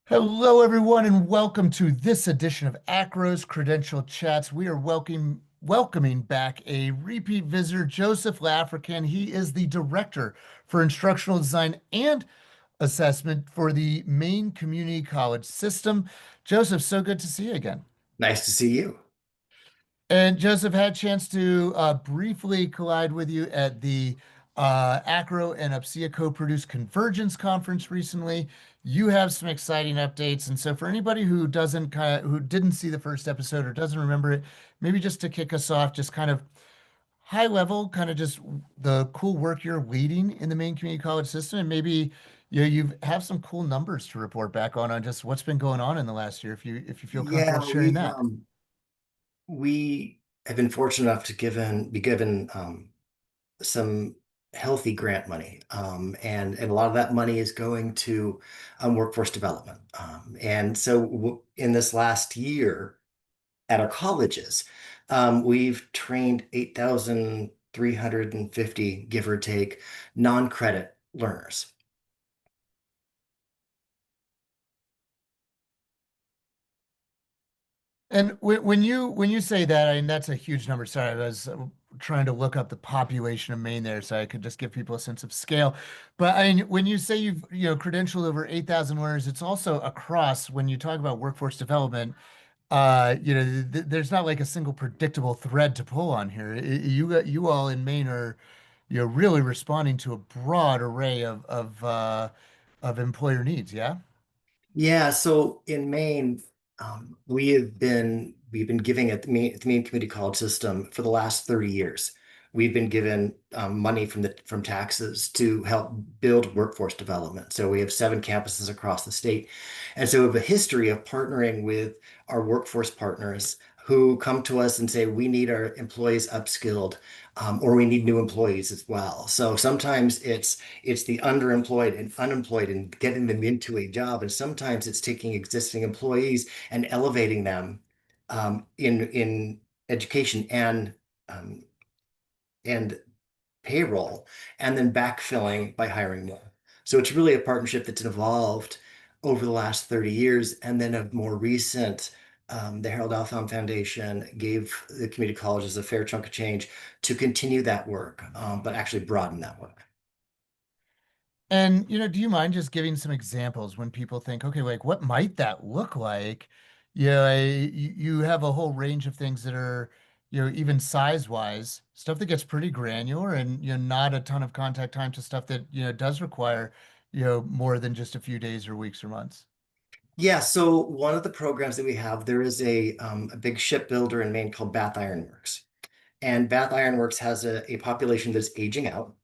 Hello, everyone, and welcome to this edition of AACRAO's Credential Chats. We are welcoming back a repeat visitor, Joseph Lafrican. He is the Director for Instructional Design and Assessment for the Maine Community College System. Joseph, so good to see you again. Nice to see you. And Joseph had a chance to briefly collide with you at the AACRAO and AACRAO co-produced Convergence Conference recently. You have some exciting updates, and so for anybody who didn't see the first episode or doesn't remember it, maybe just to kick us off, just kind of high level, kind of just the cool work you're leading in the Maine Community College system, and maybe you have some cool numbers to report back on just what's been going on in the last year, if you feel comfortable Yeah, sharing that. we have been fortunate enough to be given some healthy grant money, and a lot of that money is going to workforce development. And so in this last year at our colleges, we've trained 8,350, give or take, non-credit learners. And when you say that, I mean that's a huge number. Sorry, I was trying to look up the population of Maine there, so I could just give people a sense of scale. But I mean, when you say you've credentialed over 8,000 learners, it's also across. When you talk about workforce development, there's not like a single predictable thread to pull on here. You all in Maine are really responding to a broad array of employer needs. Yeah. Yeah, so in Maine, we've been giving at the Maine Community College System for the last 30 years. We've been given money from taxes to help build workforce development. So we have 7 campuses across the state, and so we have a history of partnering with our workforce partners who come to us and say we need our employees upskilled, or we need new employees as well. So sometimes it's the underemployed and unemployed and getting them into a job. And sometimes it's taking existing employees and elevating them in education um, and payroll, and then backfilling by hiring more. So it's really a partnership that's evolved over the last 30 years. And then a more recent, the Harold Altham Foundation gave the community colleges a fair chunk of change to continue that work, but actually broaden that work. And, do you mind just giving some examples when people think, okay, like what might that look like? You have a whole range of things that are, even size-wise, stuff that gets pretty granular and, not a ton of contact time to stuff that, does require, more than just a few days or weeks or months. Yeah, so one of the programs that we have, there is a big shipbuilder in Maine called Bath Iron Works. And Bath Iron Works has a population that's aging out.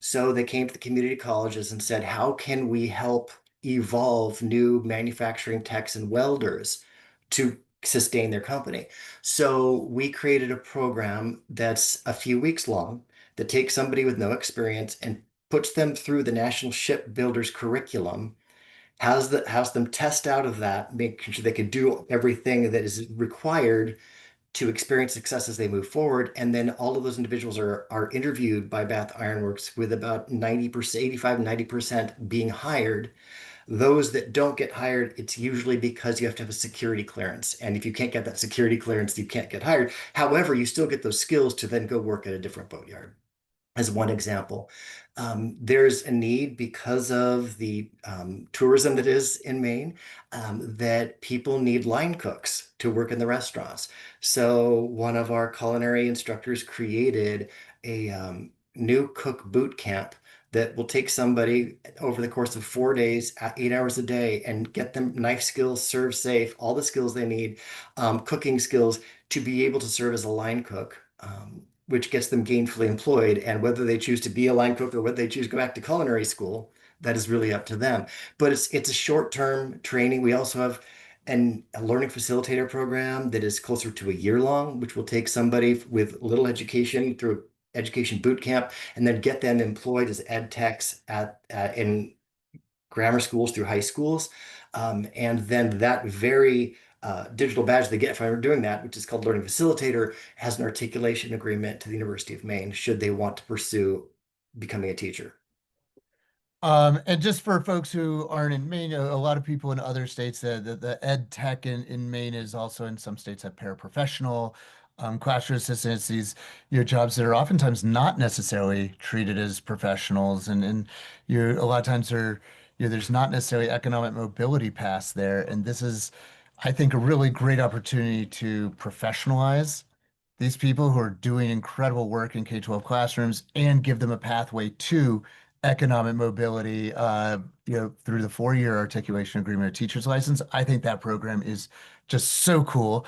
So they came to the community colleges and said, how can we help evolve new manufacturing techs and welders to sustain their company? So we created a program that's a few weeks long that takes somebody with no experience and puts them through the National Shipbuilders curriculum, has them test out of that, making sure they can do everything that is required to experience success as they move forward. And then all of those individuals are interviewed by Bath Ironworks with about 90%, 85, 90% being hired. Those that don't get hired, it's usually because you have to have a security clearance. And if you can't get that security clearance, you can't get hired. However, you still get those skills to then go work at a different boatyard, as one example. There's a need because of the tourism that is in Maine, that people need line cooks to work in the restaurants. So one of our culinary instructors created a new cook boot camp that will take somebody over the course of 4 days, 8 hours a day, and get them knife skills, serve safe, all the skills they need, cooking skills to be able to serve as a line cook. Which gets them gainfully employed. And whether they choose to be a line cook or whether they choose to go back to culinary school, that is really up to them. But it's a short-term training. We also have a learning facilitator program that is closer to a year long, which will take somebody with little education through education boot camp and then get them employed as ed techs in grammar schools through high schools. And then that very digital badge they get for doing that, which is called Learning Facilitator, has an articulation agreement to the University of Maine should they want to pursue becoming a teacher. And just for folks who aren't in Maine, a lot of people in other states, the ed tech in Maine is also in some states have paraprofessional, classroom assistants, these jobs that are oftentimes not necessarily treated as professionals, and a lot of times there's not necessarily economic mobility paths there, and this is, I think, a really great opportunity to professionalize these people who are doing incredible work in K-12 classrooms and give them a pathway to economic mobility, through the 4-year articulation agreement or teacher's license. I think that program is just so cool.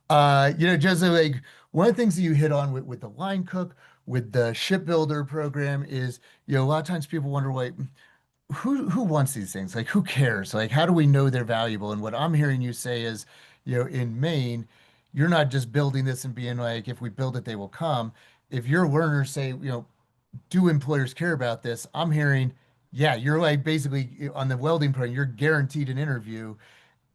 Joseph, like one of the things that you hit on with the line cook, with the shipbuilder program is, a lot of times people wonder, like, who wants these things? Like, who cares? Like, how do we know they're valuable? And what I'm hearing you say is, in Maine, you're not just building this and being like, if we build it, they will come. If your learners say, do employers care about this? I'm hearing, yeah, you're like basically on the welding program, you're guaranteed an interview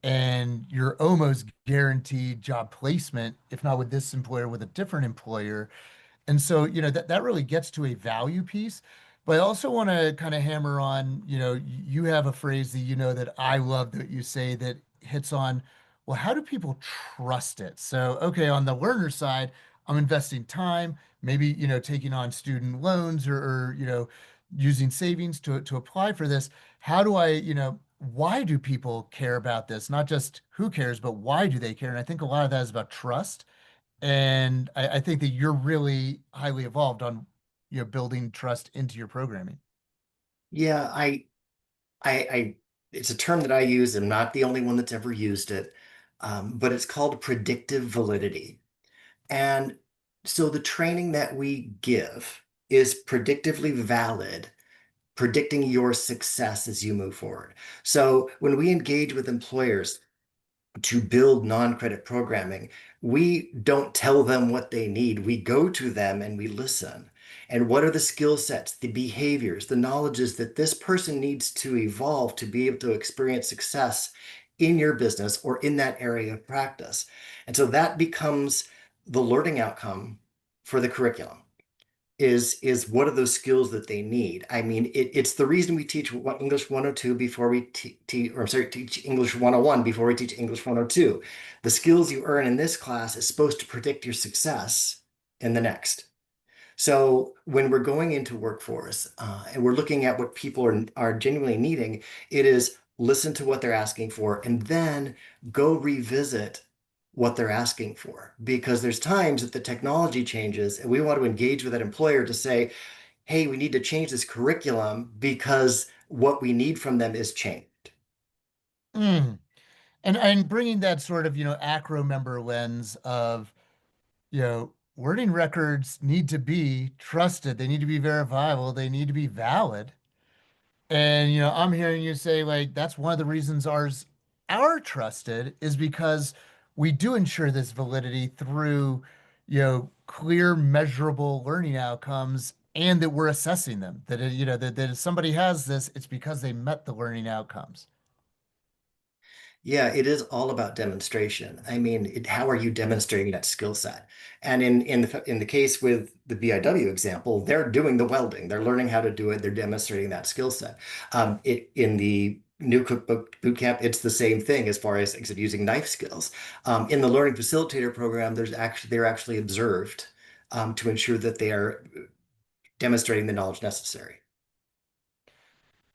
and you're almost guaranteed job placement, if not with this employer, with a different employer. And so, that really gets to a value piece. But I also want to kind of hammer on, you have a phrase that that I love that you say that hits on, well, how do people trust it? So, okay, on the learner side, I'm investing time, maybe, taking on student loans or using savings to apply for this. How do I, why do people care about this? Not just who cares, but why do they care? And I think a lot of that is about trust. And I think that you're really highly evolved on, building trust into your programming. Yeah, I, it's a term that I use. I'm not the only one that's ever used it, but it's called predictive validity. And so the training that we give is predictively valid, predicting your success as you move forward. So when we engage with employers to build non-credit programming, we don't tell them what they need. We go to them and we listen. And what are the skill sets, the behaviors, the knowledges that this person needs to evolve to be able to experience success in your business or in that area of practice? And so that becomes the learning outcome for the curriculum is what are those skills that they need? I mean, it's the reason we teach English 102 before we teach English 101 before we teach English 102. The skills you earn in this class is supposed to predict your success in the next. So when we're going into workforce and we're looking at what people are genuinely needing, it is listen to what they're asking for and then go revisit what they're asking for. Because there's times that the technology changes and we want to engage with that employer to say, hey, we need to change this curriculum because what we need from them is changed. Mm. And bringing that sort of, ACRAO member lens of, learning records need to be trusted. They need to be verifiable. They need to be valid. And I'm hearing you say like that's one of the reasons ours are trusted is because we do ensure this validity through, clear, measurable learning outcomes and that we're assessing them. That that if somebody has this, it's because they met the learning outcomes. Yeah, it is all about demonstration. I mean, how are you demonstrating that skill set? And in the case with the BIW example, they're doing the welding. They're learning how to do it. They're demonstrating that skill set. In the new cookbook boot camp, it's the same thing as far as except using knife skills. In the learning facilitator program, they're actually observed to ensure that they are demonstrating the knowledge necessary.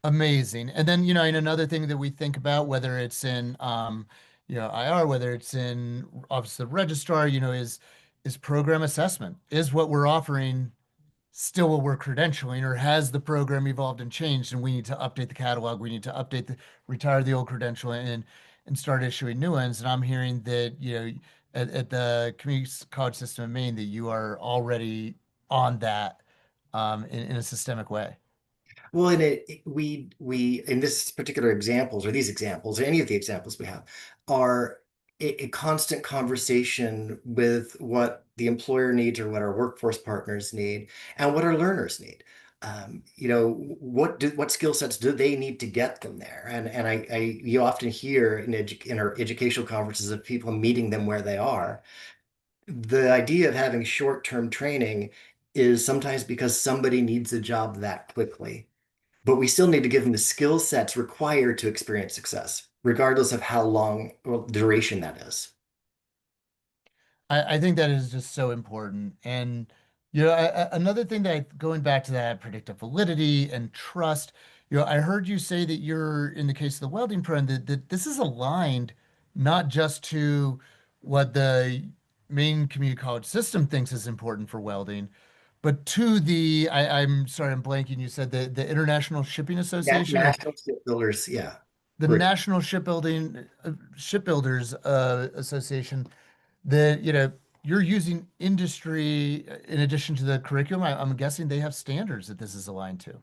Amazing. And then, and another thing that we think about, whether it's in IR, whether it's in Office of the Registrar, is program assessment. Is what we're offering still what we're credentialing, or has the program evolved and changed and we need to update the catalog, we need to retire the old credential and start issuing new ones? And I'm hearing that, at the community college system in Maine that you are already on that in a systemic way. Well, we in this particular examples or these examples or any of the examples we have are a constant conversation with what the employer needs or what our workforce partners need and what our learners need. What skill sets do they need to get them there? And you often hear in our educational conferences of people meeting them where they are. The idea of having short-term training is sometimes because somebody needs a job that quickly but we still need to give them the skill sets required to experience success, regardless of how long or duration that is. I think that is just so important. And, another thing that going back to that predictive validity and trust, I heard you say that you're, in the case of the welding program, that this is aligned not just to what the main community college system thinks is important for welding, but to I'm sorry, I'm blanking. You said the International Shipping Association or National shipbuilders, yeah. the Great. National Shipbuilders Association, that you're using industry in addition to the curriculum. I'm guessing they have standards that this is aligned to.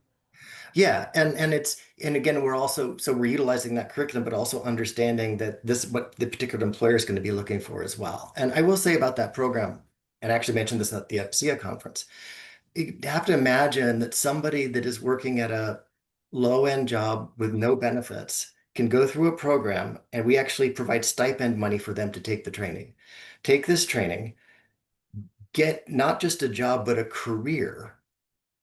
Yeah, and again we're utilizing that curriculum, but also understanding that this is what the particular employer is going to be looking for as well. And I will say about that program, and I actually mentioned this at the AACRAO conference. You have to imagine that somebody that is working at a low-end job with no benefits can go through a program, and we actually provide stipend money for them to take the training. Take this training, get not just a job, but a career.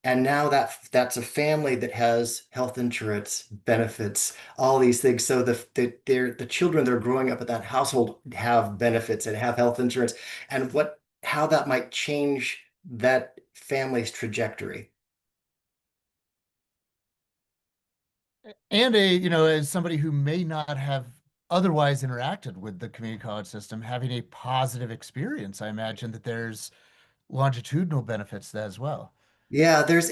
And now that's a family that has health insurance, benefits, all these things. So the children that are growing up in that household have benefits and have health insurance, and how that might change that family's trajectory. And as somebody who may not have otherwise interacted with the community college system, having a positive experience, I imagine that there's longitudinal benefits to that as well. Yeah, there is,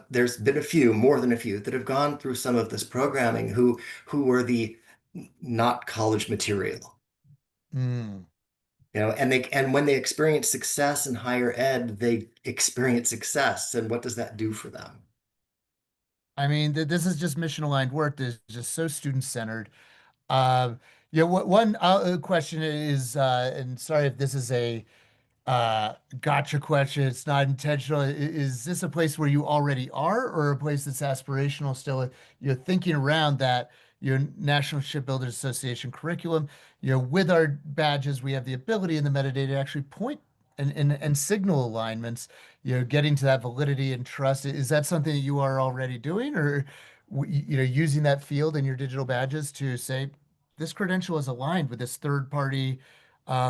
there's been a few, more than a few, that have gone through some of this programming who were the not college material. Mm. And when they experience success in higher ed, they experience success. And what does that do for them? I mean, this is just mission aligned work that is just so student centered. Uh, one question is, and sorry if this is a gotcha question. It's not intentional. Is this a place where you already are, or a place that's aspirational still? You're thinking around that, your National Shipbuilders Association curriculum, with our badges, we have the ability in the metadata to actually point and signal alignments, getting to that validity and trust. Is that something that you are already doing, or, using that field in your digital badges to say, this credential is aligned with this third party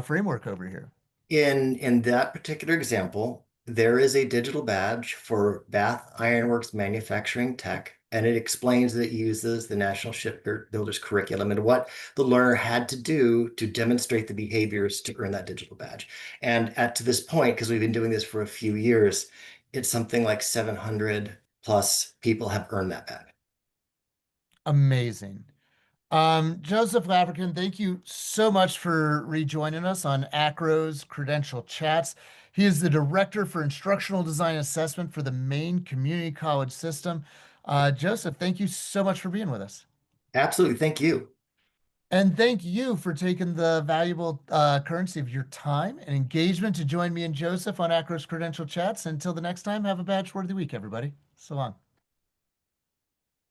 framework over here? In that particular example, there is a digital badge for Bath Ironworks Manufacturing Tech, and it explains that it uses the National Shipbuilders curriculum and what the learner had to do to demonstrate the behaviors to earn that digital badge. And to this point, because we've been doing this for a few years, it's something like 700 plus people have earned that badge. Amazing. Joseph Lavercan, thank you so much for rejoining us on AACRAO's Credential Chats. He is the Director for Instructional Design Assessment for the Maine Community College System. Joseph, thank you so much for being with us. Absolutely. Thank you. And thank you for taking the valuable currency of your time and engagement to join me and Joseph on AACRAO's Credential Chats. Until the next time, have a badge-worthy week, everybody. So long.